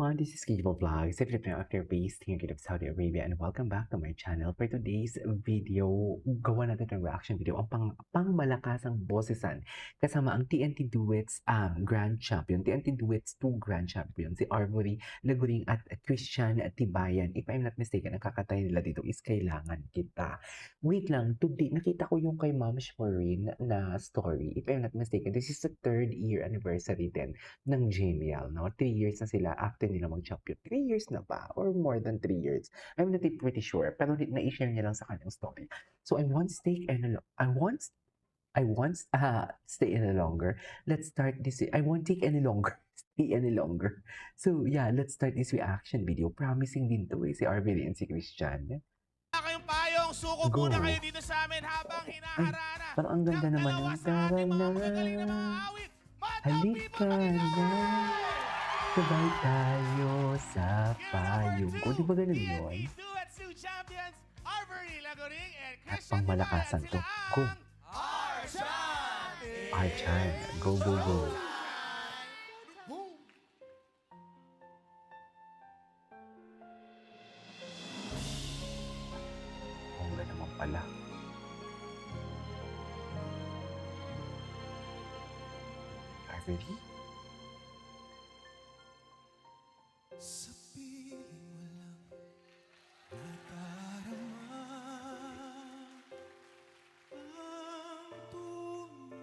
everyone, this is Kijibo Vlogs, if you're after based here in Saudi Arabia, and welcome back to my channel. For today's video, gawa natin ng reaction video, ang pangmalakasang bosesan kasama ang TNT Duets Grand Champion, TNT Duets 2 Grand Champion, si Armory Laguring at Christian Tibayan. If I'm not mistaken, ang kakatay nila dito is Kailangan Kita. Wait lang, today nakita ko yung kay Ma'am Shmarine na story. If I'm not mistaken, this is the 3rd year anniversary din ng JML, no? 3 years na sila after nila mag-champion. 3 years na ba? Or more than 3 years? I'm not pretty sure. Pero na-share niya lang sa kanyang story. So I want stay and I want stay any longer. Let's start this. I won't take any longer. Stay any longer. So yeah, let's start this reaction video. Promising din to si Arvin and si Christian. Kayong payong, suko Go. muna kayo dito sa amin habang Ay, hinaharana. parang ang ganda naman ng tara na. Halika na. Sabay tayo sa payong ko. Di ba ganun yun? At pangmalakasan to. Go. Archan. Go, go, go. Ang ganda naman pala. Are you ready? Sa piling walang nadarama ang tunay.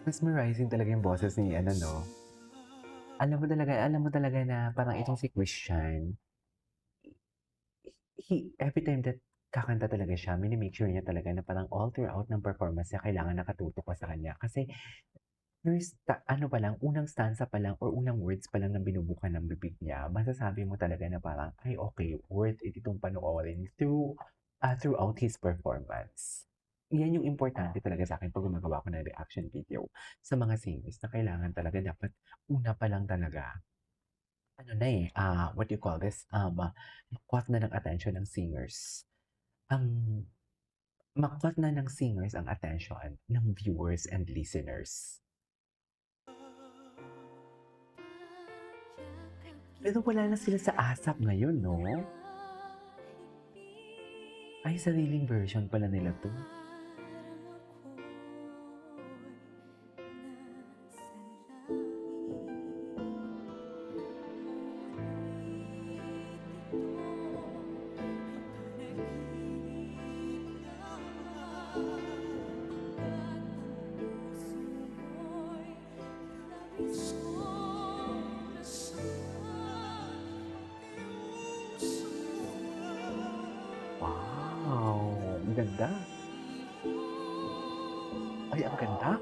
Mesmerizing talaga yung boses ni no? Alam mo talaga na parang itong si Christian, every time that kakanta talaga siya, mini-make sure niya talaga na parang all throughout ng performance niya, kailangan nakatutok ka sa kanya. Kasi, first, unang stanza pa lang or unang words pa lang na binubukan ng bibig niya, masasabi mo talaga na parang, ay okay, worth it itong panoorin throughout his performance. Yan yung importante talaga sa akin pag gumagawa ko ng reaction video sa mga singers na kailangan talaga dapat una pa lang talaga what do you call this? Makuha na ng attention ng singers. Makuha na ng singers ang attention ng viewers and listeners. Pero wala na sila sa ASAP ngayon, no? Ay, sariling version pala nila to. Wow, ang ganda. Ay, ang ganda.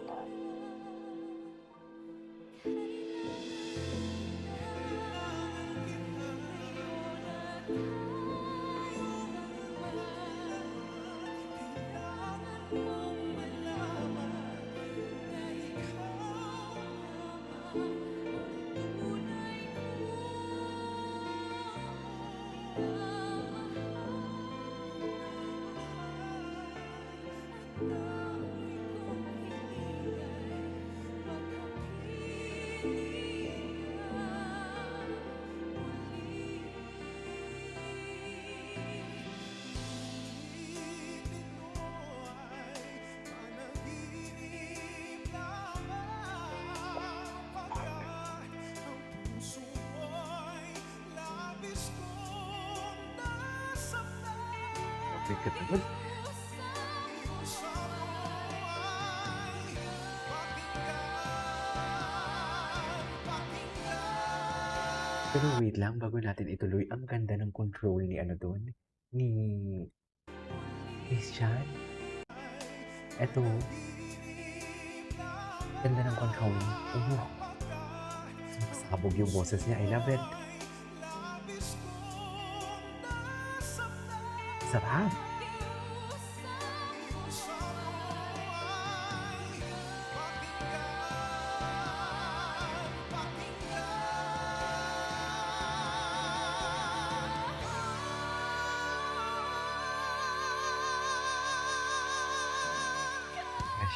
Bigat naman. Pero wait lang, bago natin ituloy, ang ganda ng control ni doon, ni Christian. Eto, ganda ng control. Sabog yung boses niya. I love it. Sarap.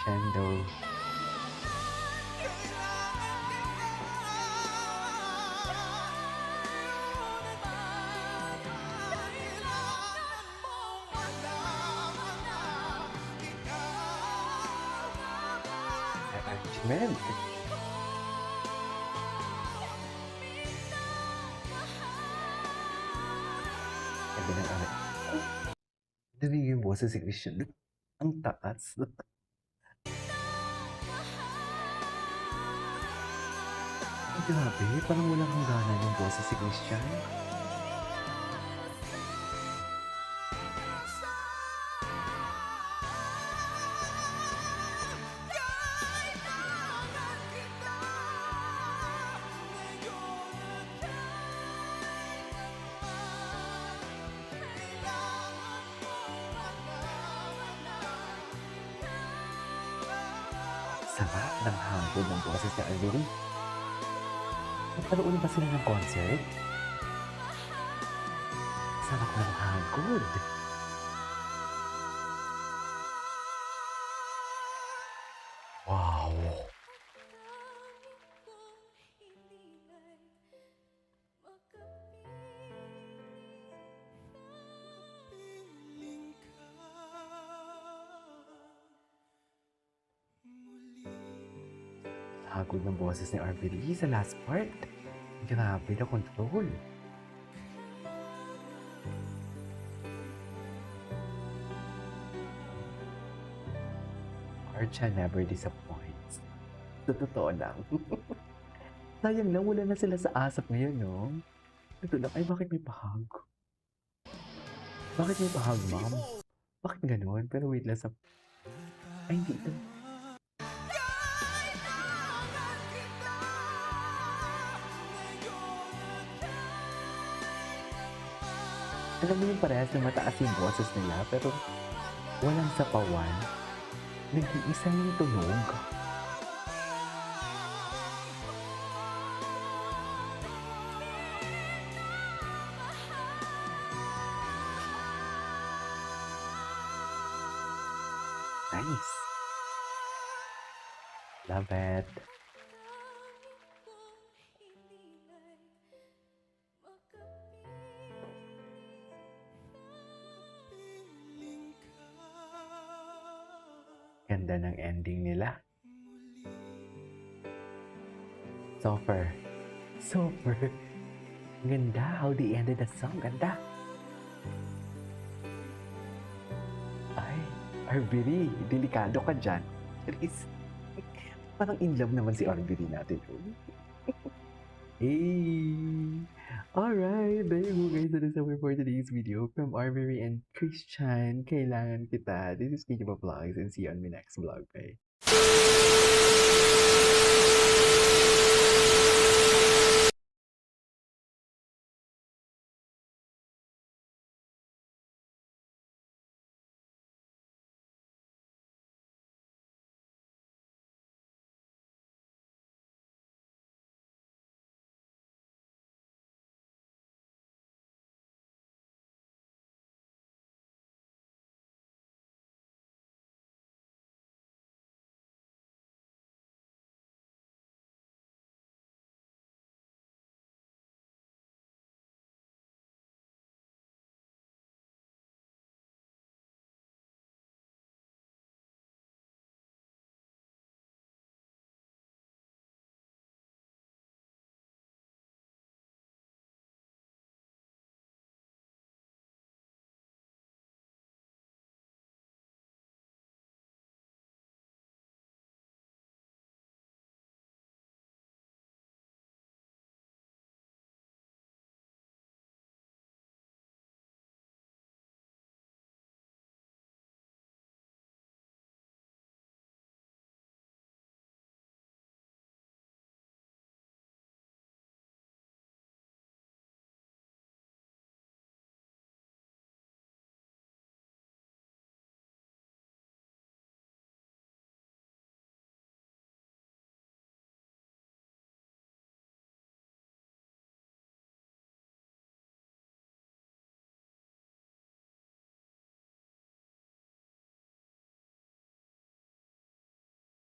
Crescendo. engagement. Sabi ng anak, narinig yung boses si Christian. Ang taas. Ay, grabe. Parang walang hangganan yung boses si Christian. Sarap ng hangod ng boses ni Alvin. Nagkaroon ba sila ng concert? Sarap ng hangod. Wow! Piling ka muli. Hagod ng boses ni RBD sa last part. Grabe na control. Archa never disappoints. Sa totoo lang. Sayang lang, wala na sila sa ASAP ngayon, no? Ito lang, ay bakit may pahag? Bakit may pahag, ma'am? Bakit ganun? Pero wait lang sa... Ay, hindi ito. Alam mo yung parehas na mataas yung boses nila, pero walang sapawan. Nag-iisa yung tunog. Nice. Love it. Piling ka Ganda ng ending nila. muli. Super. Super. Ganda how they ended the song. Ganda. Ay, RBD, delikado ka dyan. Please. Parang in love naman si RBD natin. Hey! Alright, there you go guys. That is our for today's video from Arbery and Christian. Kailangan kita. This is Kiki Vlogs and see you on my next vlog. Bye.